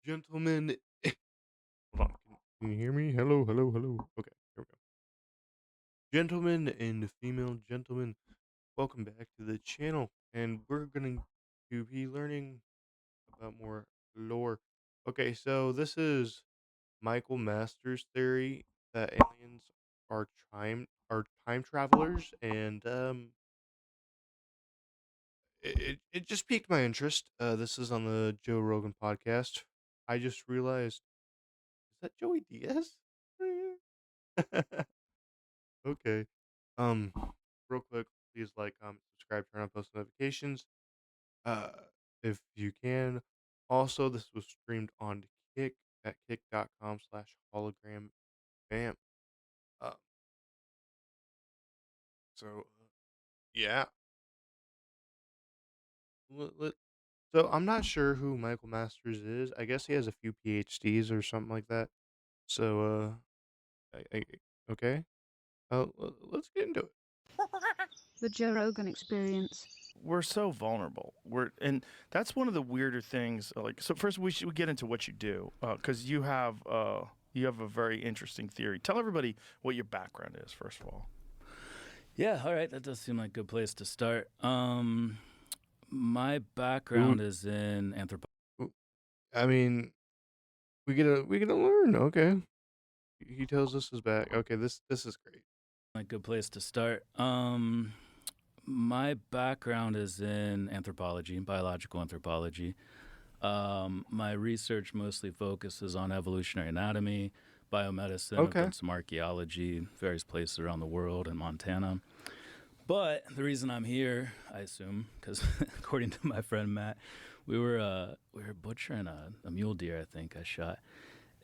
Gentlemen, hold on. Can you hear me? Hello, hello, hello. Okay, here we go. Gentlemen and female gentlemen, welcome back to the channel. And we're going to be learning about more lore. Okay, so this is Michael Masters' theory that aliens are time travelers, and it just piqued my interest. This is on the Joe Rogan podcast. I just realized, is that Joey Diaz? Okay. Um, Real quick, please like, comment, subscribe, turn on post notifications. Uh, if you can. Also, this was streamed on Kick at kick.com/hologram bam. Uh, yeah. So I'm not sure who Michael Masters is. I guess he has a few PhDs or something like that. So, okay. Let's get into it. The Joe Rogan Experience. We're so vulnerable. And that's one of the weirder things. Like, so first we get into what you do, because you have a very interesting theory. Tell everybody what your background is, first of all. Yeah, all right. That does seem like a good place to start. My background is in anthropology. Ooh, I mean, we get to learn. Okay. He tells us his back. Okay, this is great. Like good place to start. My background is in anthropology, biological anthropology. My research mostly focuses on evolutionary anatomy, biomedicine. I've Okay. done some archaeology, various places around the world, in Montana. But the reason I'm here, I assume, because according to my friend Matt, we were butchering a mule deer. I think I shot,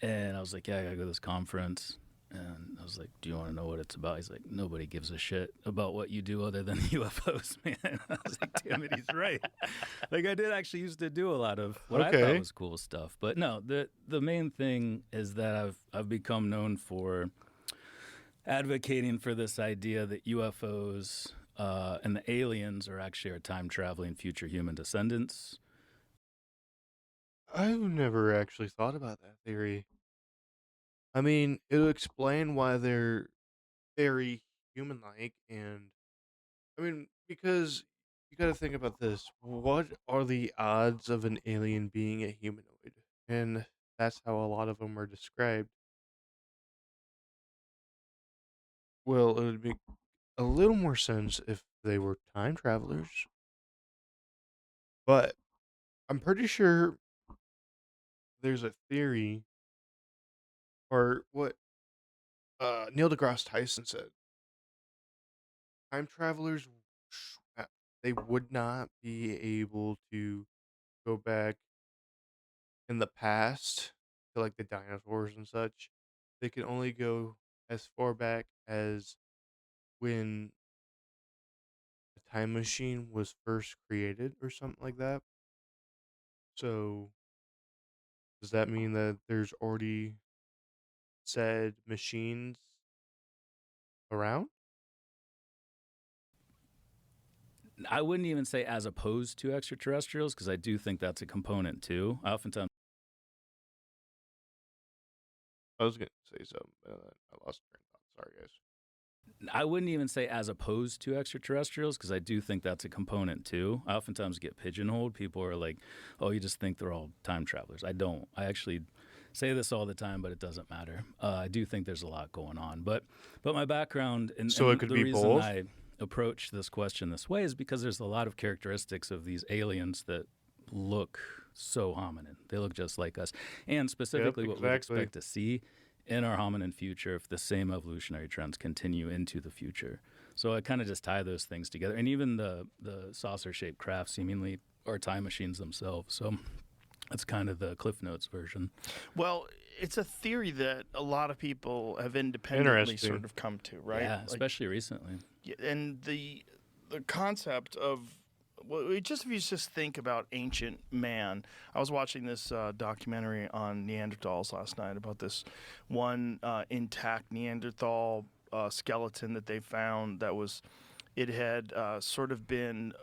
and I was like, "Yeah, I gotta go to this conference." And I was like, "Do you want to know what it's about?" He's like, "Nobody gives a shit about what you do other than UFOs, man." I was like, "Damn it, he's right." Like I did actually used to do a lot of what I thought Okay. was cool stuff, but no, the main thing is that I've become known for advocating for this idea that UFOs and the aliens are actually our time traveling future human descendants. I've never actually thought about that theory. I mean, it'll explain why they're very human-like, and I mean, because you got to think about this. What are the odds of an alien being a humanoid? And that's how a lot of them are described. Well, it would make a little more sense if they were time travelers, but I'm pretty sure there's a theory, or what Neil deGrasse Tyson said. Time travelers, uh, they would not be able to go back in the past to like the dinosaurs and such. They can only go as far back as when the time machine was first created or something like that. So does that mean that there's already said machines around? I wouldn't even say as opposed to extraterrestrials because I do think that's a component too. I oftentimes I was gonna say something, but I lost train of thought. Sorry, guys. I wouldn't even say as opposed to extraterrestrials because I do think that's a component too. I oftentimes get pigeonholed. People are like, "Oh, you just think they're all time travelers." I don't. I actually say this all the time, but it doesn't matter. I do think there's a lot going on, but my background So it and could the be reason both. I approach this question this way is because there's a lot of characteristics of these aliens that look so hominin. They look just like us, and Yep, specifically what we'd exactly. expect to see in our hominin future if the same evolutionary trends continue into the future. So I kind of just tie those things together, and even the saucer shaped craft seemingly are time machines themselves. So that's kind of the Cliff Notes version. Well, it's a theory that a lot of people have independently Interesting. sort of come to, right? Yeah, especially recently. And the concept of, well, just if you just think about ancient man. I was watching this documentary on Neanderthals last night about this one intact Neanderthal skeleton that they found that was, it had sort of been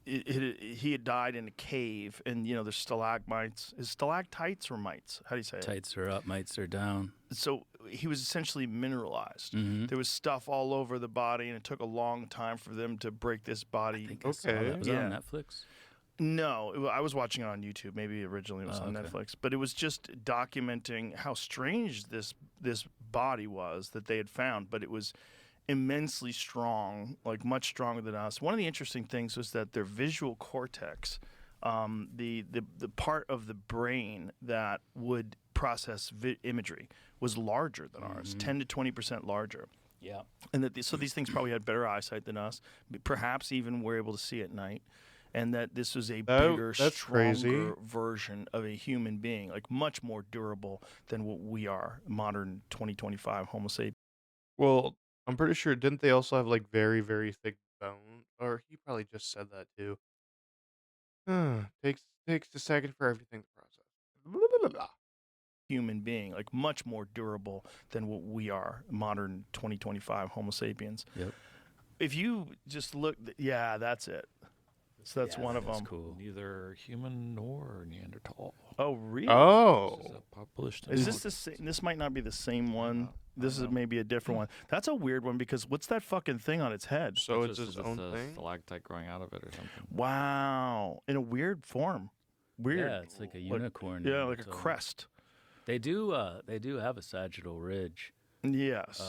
he had died in a cave, and there's stalagmites. Is stalactites or mites? How do you say it? Tights are up, mites are down. So he was essentially mineralized. Mm-hmm. There was stuff all over the body, and it took a long time for them to break this body. I think I saw that. Was that on Netflix? No, I was watching it on YouTube. Maybe originally it was on Netflix, but it was just documenting how strange this body was that they had found. But it was immensely strong, like much stronger than us. One of the interesting things was that their visual cortex, the part of the brain that would process imagery, was larger than ours, 10 to 20% larger. Yeah, and that so these things probably had better eyesight than us. Perhaps even were able to see at night. And that this was a bigger, stronger version of a human being, like much more durable than what we are, modern 2025 Homo sapiens. Well, I'm pretty sure, didn't they also have, like, very, very thick bone? Or he probably just said that too. Takes a second for everything to process. Blah, blah, blah, blah. Human being, like much more durable than what we are, modern 2025 Homo sapiens. Yep. If you just look, yeah, that's it. So that's one of them. Cool. Neither human nor Neanderthal. Oh, really? Oh. This is published. Is this the same? This might not be the same one. This is maybe a different one. That's a weird one because what's that fucking thing on its head? So it's his own a thing? stalactite growing out of it or something. Wow. In a weird form. Weird. Yeah, it's like a unicorn. Yeah, like a crest. They do have a sagittal ridge. Yes.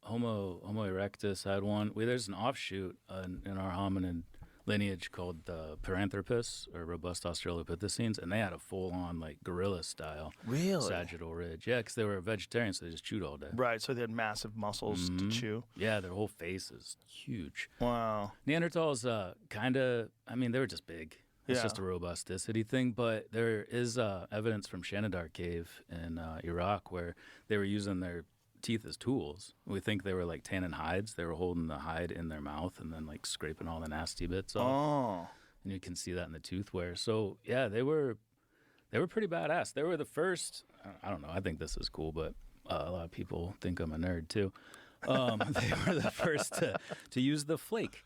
Homo erectus had one. There's an offshoot in our hominid lineage called the Paranthropus or robust Australopithecines, and they had a full-on like gorilla-style sagittal ridge. Yeah, because they were vegetarians, so they just chewed all day. Right, so they had massive muscles to chew. Yeah, their whole face is huge. Wow. Neanderthals, kind of, I mean, they were just big. It's just a robusticity thing, but there is evidence from Shanidar Cave in Iraq where they were using their teeth as tools. We think they were like tanning hides. They were holding the hide in their mouth and then like scraping all the nasty bits off. Oh. And you can see that in the tooth wear. So yeah, they were pretty badass. They were the first. I don't know. I think this is cool, but a lot of people think I'm a nerd too. They were the first to use the flake.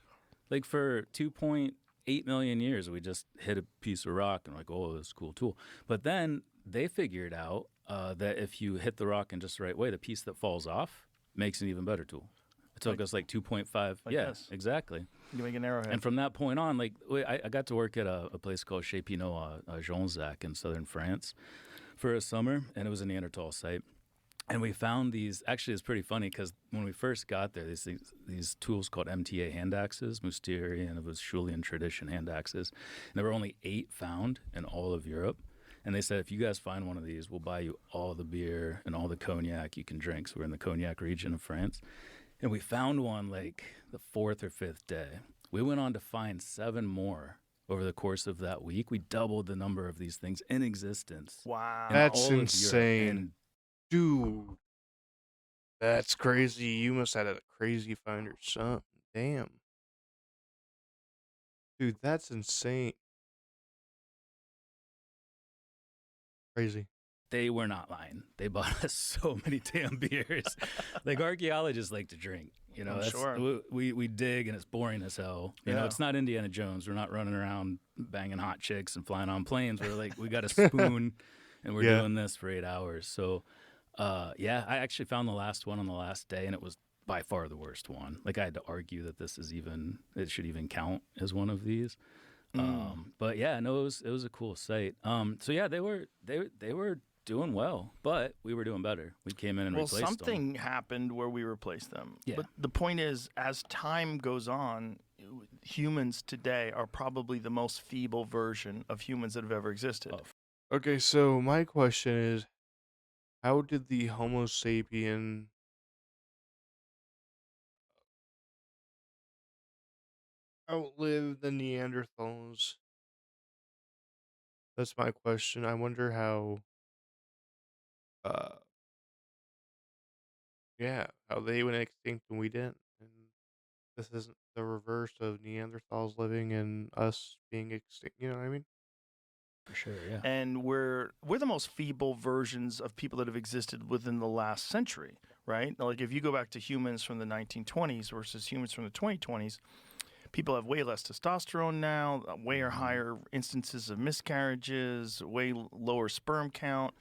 Like for 2.8 million years, we just hit a piece of rock and like, oh, this is a cool tool. But then they figured out that if you hit the rock in just the right way, the piece that falls off makes an even better tool. It took us like 2.5. Yeah, this. Exactly. You make an arrowhead. And from that point on, like I got to work at a place called Chez Pinot Jonzac in southern France for a summer, and it was a Neanderthal site. And we found these. Actually, it's pretty funny because when we first got there, these tools called MTA hand axes, Mousterian of Schulian tradition hand axes, and there were only 8 found in all of Europe. And they said, if you guys find one of these, we'll buy you all the beer and all the cognac you can drink. So we're in the cognac region of France. And we found one like the 4th or 5th day. We went on to find 7 more over the course of that week. We doubled the number of these things in existence. Wow. That's insane. Dude. That's crazy. You must have had a crazy finder something. Damn. Dude, that's insane. Crazy. They were not lying. They bought us so many damn beers. Like archaeologists like to drink. You know, sure. we dig and it's boring as hell. You know, it's not Indiana Jones. We're not running around banging hot chicks and flying on planes. We're like, we got a spoon and we're doing this for 8 hours. So, I actually found the last one on the last day and it was by far the worst one. Like I had to argue that it should even count as one of these. But yeah, no, it was a cool site. So yeah, they were doing well, but we were doing better. We came in and replaced them. Well, something happened where we replaced them. Yeah. But the point is, as time goes on, humans today are probably the most feeble version of humans that have ever existed. Oh. Okay, so my question is, how did the Homo sapien outlive the Neanderthals? That's my question. I wonder how how they went extinct and we didn't. And this isn't the reverse of Neanderthals living and us being extinct. You know what I mean? For sure, yeah. And we're the most feeble versions of people that have existed within the last century, right? Like if you go back to humans from the 1920s versus humans from the 2020s, people have way less testosterone now, way higher instances of miscarriages, way lower sperm count.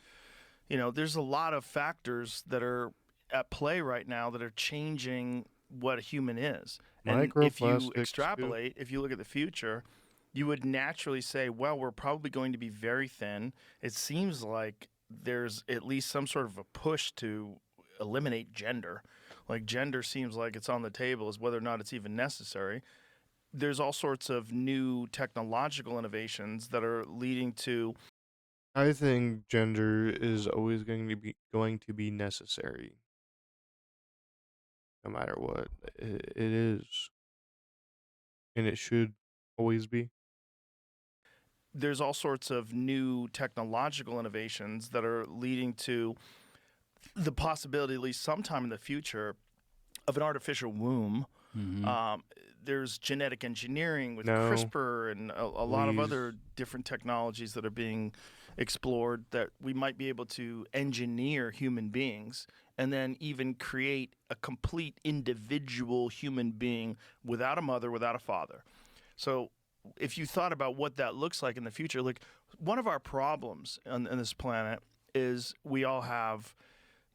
There's a lot of factors that are at play right now that are changing what a human is. And if you Microplastics too. extrapolate, if you look at the future, you would naturally say, well, we're probably going to be very thin. It seems like there's at least some sort of a push to eliminate gender. Like gender seems like it's on the table as whether or not it's even necessary. There's all sorts of new technological innovations that are leading to I think gender is always going to be necessary, no matter what. It is, and it should always be. there's all sorts of new technological innovations that are leading to the possibility, at least sometime in the future, of an artificial womb. Mm-hmm. There's genetic engineering with No, CRISPR and a lot of please. other different technologies that are being explored that we might be able to engineer human beings and then even create a complete individual human being without a mother, without a father. So if you thought about what that looks like in the future, like one of our problems on this planet is we all have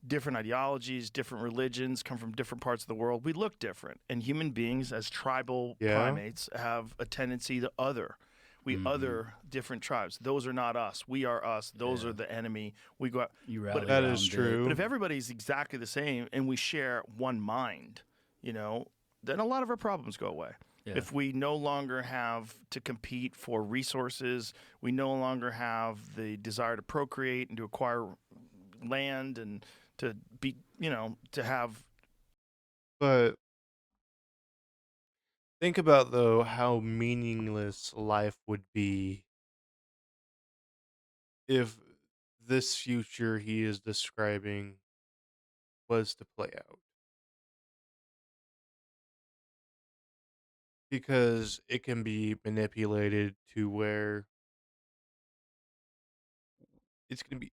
different ideologies, different religions, come from different parts of the world. We look different. And human beings, as tribal Yeah, primates, have a tendency to other. We Mm-hmm. other different tribes. Those are not us. We are us. Those Yeah. are the enemy. We go out. You But, rally that is around it. but true. if everybody's exactly the same and we share one mind, then a lot of our problems go away. Yeah. If we no longer have to compete for resources, we no longer have the desire to procreate and to acquire land and to be, to have. But think about, though, how meaningless life would be if this future he is describing was to play out. Because it can be manipulated to where it's going to be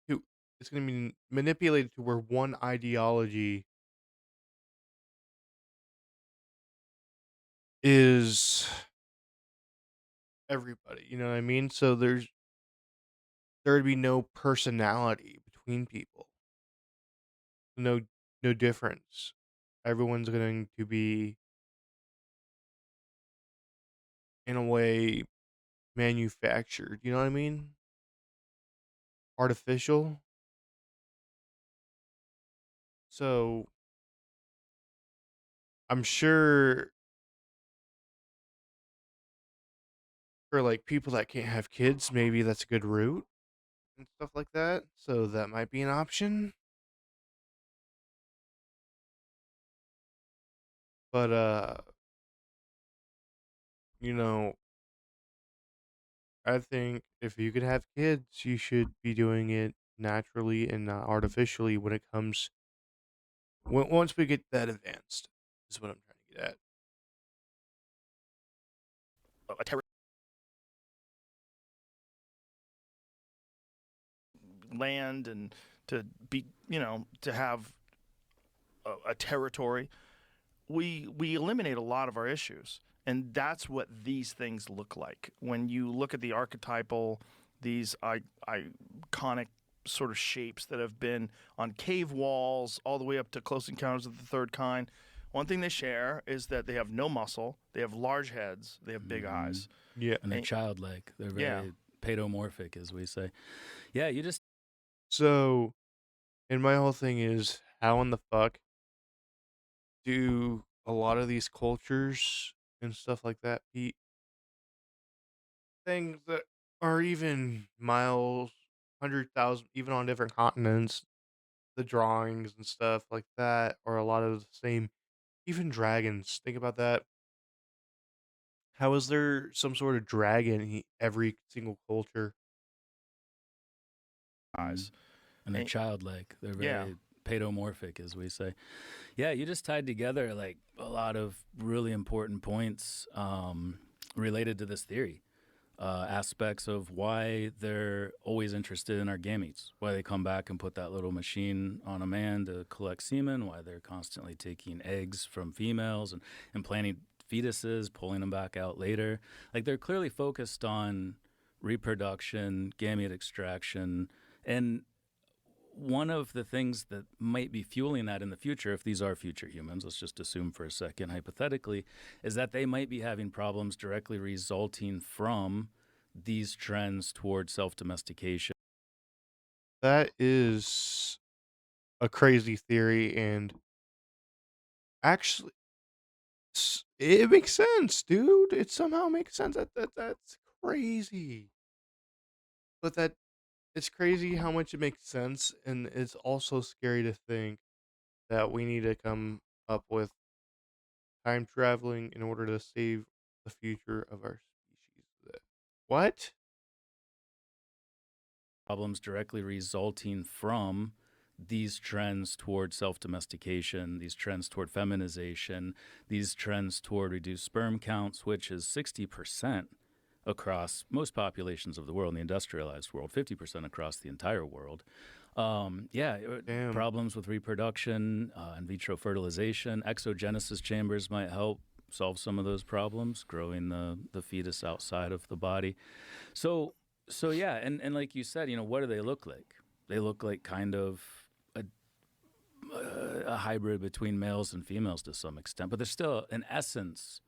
to it's going to be manipulated to where one ideology is everybody, you know what I mean? So there'd be no personality between people. No no difference. Everyone's going to be in a way manufactured, you know what I mean? Artificial. So I'm sure for like people that can't have kids, maybe that's a good route and stuff like that. So that might be an option. But you know, I think if you could have kids, you should be doing it naturally and not artificially when it comes once we get that advanced is what I'm trying to get at. A land and to be, to have a territory. We eliminate a lot of our issues, and that's what these things look like. When you look at the archetypal, these iconic sort of shapes that have been on cave walls all the way up to Close Encounters of the Third Kind. One thing they share is that they have no muscle, they have large heads, they have big Mm-hmm. eyes. Yeah. And they're And- childlike. They're Yeah. very paedomorphic, as we say. Yeah, you just So, and my whole thing is how in the fuck do a lot of these cultures and stuff like that be things that are even miles, 100,000, even on different continents, the drawings and stuff like that are a lot of the same. Even dragons, think about that. How is there some sort of dragon in every single culture? eyes. and they're And- childlike. They're Yeah. very paedomorphic, as we say. Yeah, you just tied together like a lot of really important points related to this theory. Aspects of why they're always interested in our gametes, why they come back and put that little machine on a man to collect semen, why they're constantly taking eggs from females and planting fetuses, pulling them back out later. Like they're clearly focused on reproduction, gamete extraction, and one of the things that might be fueling that in the future, if these are future humans, let's just assume for a second, hypothetically, is that they might be having problems directly resulting from these trends towards self-domestication. That is a crazy theory, and actually, it makes sense, dude. It somehow makes sense. That's crazy. But it's crazy how much it makes sense, and it's also scary to think that we need to come up with time traveling in order to save the future of our species. What? Problems directly resulting from these trends toward self-domestication, these trends toward feminization, these trends toward reduced sperm counts, which is 60% across most populations of the world, in the industrialized world, 50% across the entire world. Damn. Problems with reproduction, in vitro fertilization, exogenesis chambers might help solve some of those problems, growing the fetus outside of the body. So yeah, and like you said, what do they look like? They look like kind of a hybrid between males and females to some extent, but there's still an essence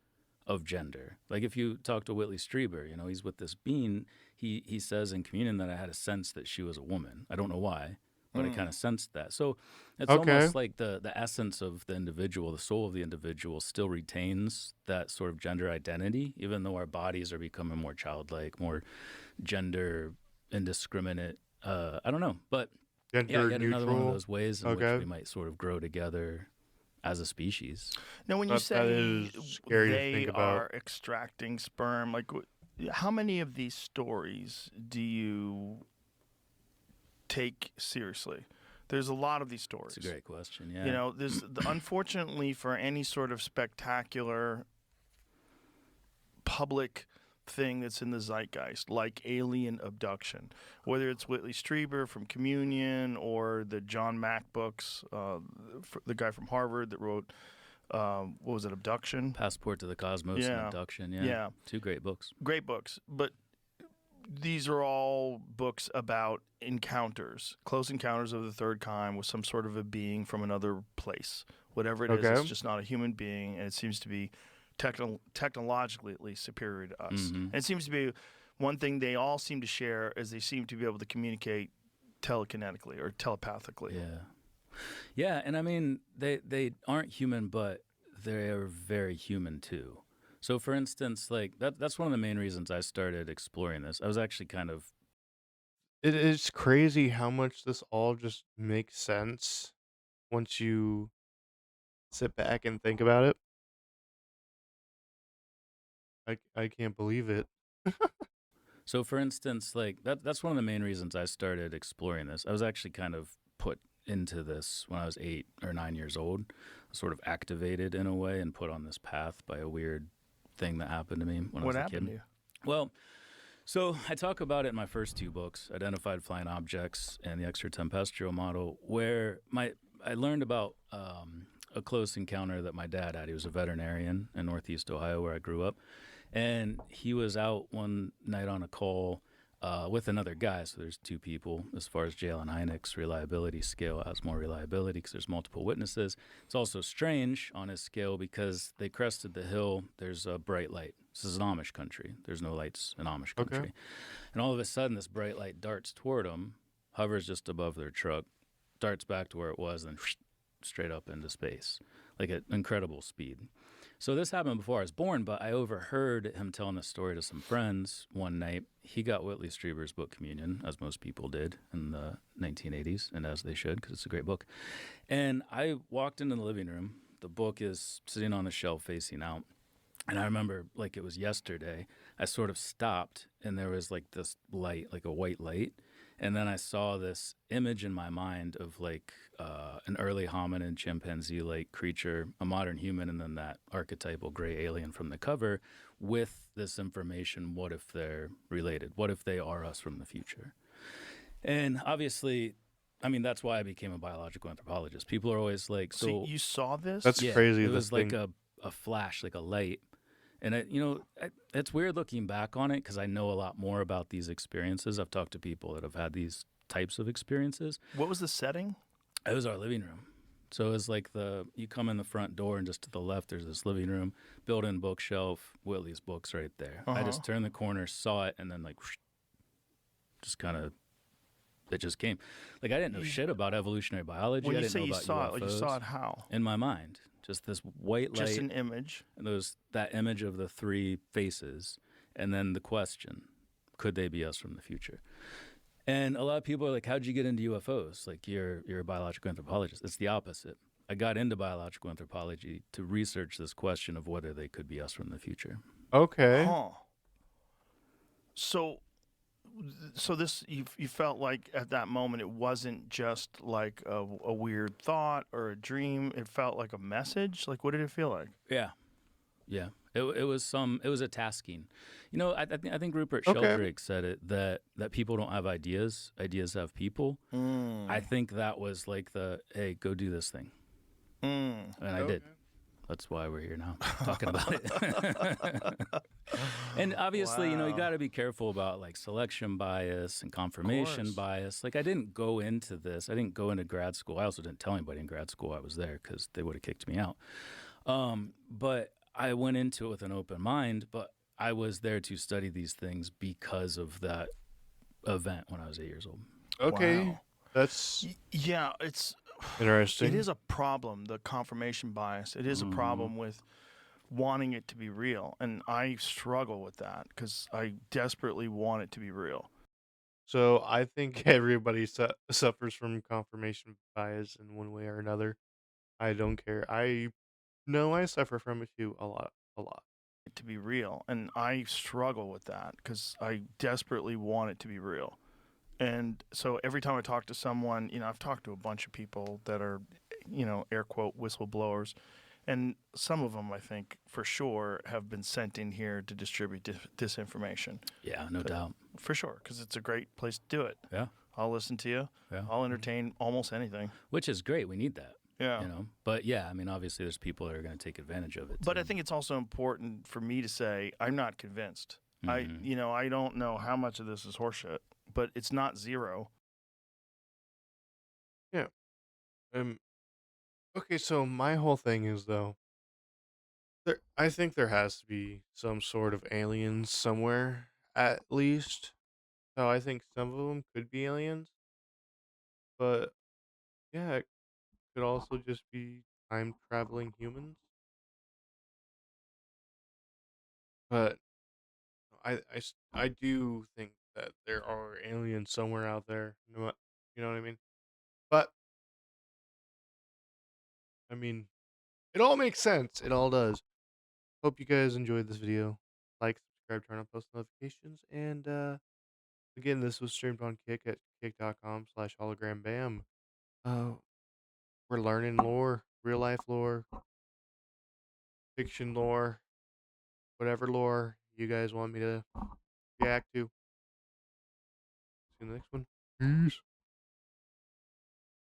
of gender. Like if you talk to Whitley Strieber, he's with this bean. He says in Communion that I had a sense that she was a woman. I don't know why, but I kind of sensed that. So it's Okay. almost like the essence of the individual, the soul of the individual, still retains that sort of gender identity, even though our bodies are becoming more childlike, more gender indiscriminate. I don't know, but Gender yet another one of neutral. those ways in which Okay. we might sort of grow together as a species. Now, when you That say is scary to they think about. are extracting sperm, like how many of these stories do you take seriously? There's a lot of these stories. It's a great question. Yeah. There's unfortunately for any sort of spectacular public thing that's in the zeitgeist, like alien abduction, whether it's Whitley Strieber from Communion or the John Mack books, the guy from Harvard that wrote, what was it, Abduction? Passport to the Cosmos and Abduction. Yeah. Yeah. Two great books. Great books. But these are all books about encounters, close encounters of the third kind with some sort of a being from another place. Whatever it is, Okay. it's just not a human being, and it seems to be technologically, at least, superior to us. Mhm. And it seems to be one thing they all seem to share is they seem to be able to communicate telekinetically or telepathically. Yeah, and I mean they aren't human, but they are very human too. So for instance, like that's one of the main reasons I started exploring this. I was actually kind of It is crazy how much this all just makes sense once you sit back and think about it. I can't believe it. So for instance, like that's one of the main reasons I started exploring this. I was actually kind of put into this when I was 8 or 9 years old, sort of activated in a way and put on this path by a weird thing that happened to me when I was What a happened kid. to you? Well, so I talk about it in my first 2 books, Identified Flying Objects and the Extraterrestrial Model, where I learned about a close encounter that my dad had. He was a veterinarian in Northeast Ohio where I grew up. And he was out one night on a call with another guy. So there's 2 people. As far as Jalen Hynek's reliability scale has more reliability because there's multiple witnesses. It's also strange on his scale because they crested the hill. There's a bright light. This is an Amish country. There's no lights in Amish country. Okay. And all of a sudden, this bright light darts toward them, hovers just above their truck, darts back to where it was, and straight up into space, like at incredible speed. So this happened before I was born, but I overheard him telling this story to some friends one night. He got Whitley Strieber's book Communion, as most people did in the 1980s, and as they should, because it's a great book. And I walked into the living room. The book is sitting on the shelf facing out. And I remember, like it was yesterday, I sort of stopped, and there was like this light, like a white light. And then I saw this image in my mind of like an early hominin, chimpanzee-like creature, a modern human, and then that archetypal gray alien from the cover with this information. What if they're related? What if they are us from the future? And obviously, I mean, that's why I became a biological anthropologist. People are always like, So you saw this? That's yeah, crazy. it This was like thing. a flash, like a light. And it's weird looking back on it because I know a lot more about these experiences. I've talked to people that have had these types of experiences. What was the setting? It was our living room. So it was like you come in the front door and just to the left there's this living room, built-in bookshelf, Whitley's books right there. I just turned the corner, saw it, and then like whoosh, just kind of it just came. Like I didn't know shit about evolutionary biology. When I you didn't say know you about saw it, UFOs. like you saw it how? In my mind, just this white light, Just an image. and that image of the three faces, and then the question, could they be us from the future? And a lot of people are like, how'd you get into UFOs? Like, you're a biological anthropologist. It's the opposite. I got into biological anthropology to research this question of whether they could be us from the future. Okay. Huh. So this you felt like at that moment it wasn't just like a weird thought or a dream. It felt like a message. Like, what did it feel like? Yeah. Yeah. It was a tasking. I think Rupert Okay. Sheldrake said it that people don't have ideas. Ideas have people. I think that was like hey, go do this thing. And I did. That's why we're here now, talking about it. And obviously, you got to be careful about like selection bias and confirmation bias. Like I didn't go into this. I didn't go into grad school. I also didn't tell anybody in grad school I was there because they would have kicked me out. But I went into it with an open mind, but I was there to study these things because of that event when I was 8 years old. Okay. Wow. That's Yeah, it's interesting. It is a problem, the confirmation bias. It is a problem with wanting it to be real. And I struggle with that because I desperately want it to be real. So I think everybody suffers from confirmation bias in one way or another. I don't care. I know I suffer from it too a lot. It to be real. And I struggle with that because I desperately want it to be real. And so every time I talk to someone, I've talked to a bunch of people that are, air quote, whistleblowers. And some of them, I think, for sure, have been sent in here to distribute disinformation. Yeah, no doubt. For sure, because it's a great place to do it. Yeah. I'll listen to you. Yeah. I'll entertain almost anything. Which is great. We need that. Yeah. But yeah, I mean, obviously there's people that are going to take advantage of it. But I think it's also important for me to say I'm not convinced. I don't know how much of this is horseshit, but it's not zero. Yeah. Okay, so my whole thing is though, I think there has to be some sort of aliens somewhere, at least. So I think some of them could be aliens, but yeah, it could also just be time traveling humans. But I do think that there are aliens somewhere out there. You know what I mean? But I mean, it all makes sense. It all does. Hope you guys enjoyed this video. Like, subscribe, turn on post notifications, and again, this was streamed on Kick at kick.com/hologrambam. Uh, we're learning lore, real life lore, fiction lore, whatever lore you guys want me to react to. See you in the next one. Peace.